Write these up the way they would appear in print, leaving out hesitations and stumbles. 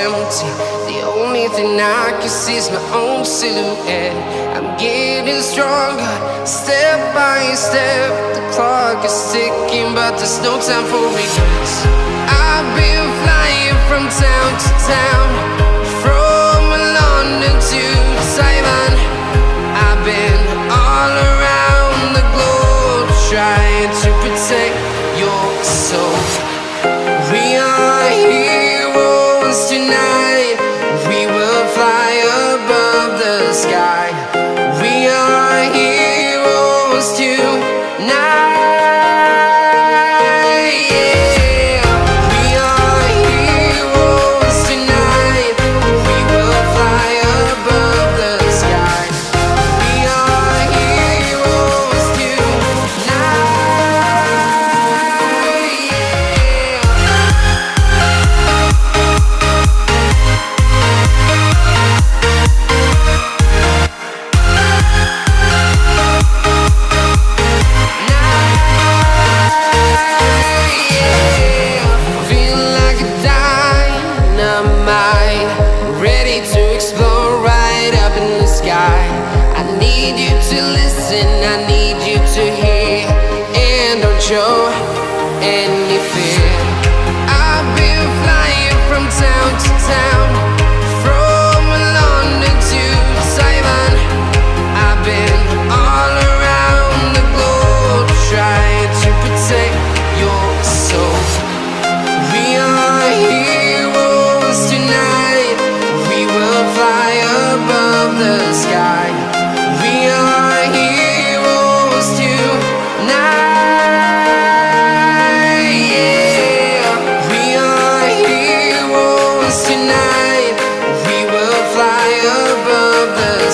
empty. The only thing I can see is my own silhouette. I'm getting stronger, step by step. The clock is ticking, but there's no time for regrets. I've been flying from town to town, from London to Taiwan. I've been all around the globe, trying to protect your soul. We are heroes tonight. We will fly above the sky. We are heroes tonight. Show any fear. I've been flying from town to town, from London to Taiwan. I've been all around the globe, trying to protect your soul. We are heroes tonight. We will fly above the sky. We are heroes tonight.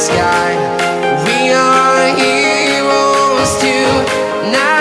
Sky. We are heroes tonight.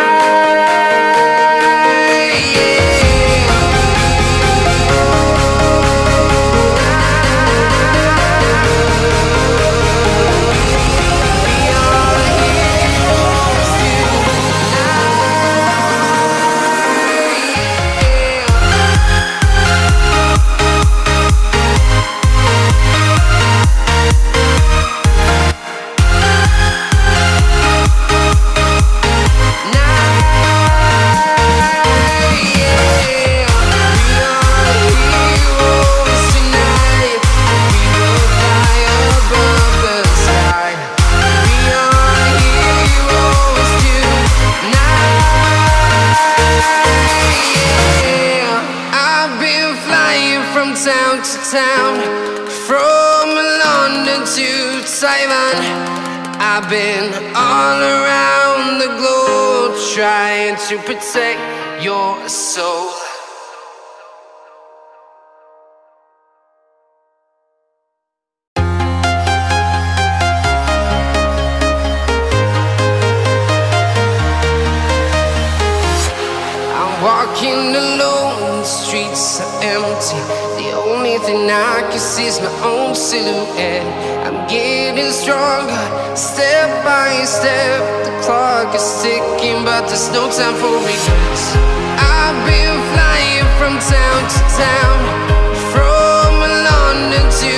From town to town, from London to Taiwan. I've been all around the globe, trying to protect your soul. I'm walking alone, the streets are empty. The only thing I can see is my own silhouette. I'm getting stronger, step by step. The clock is ticking, but there's no time for regrets. I've been flying from town to town, from London to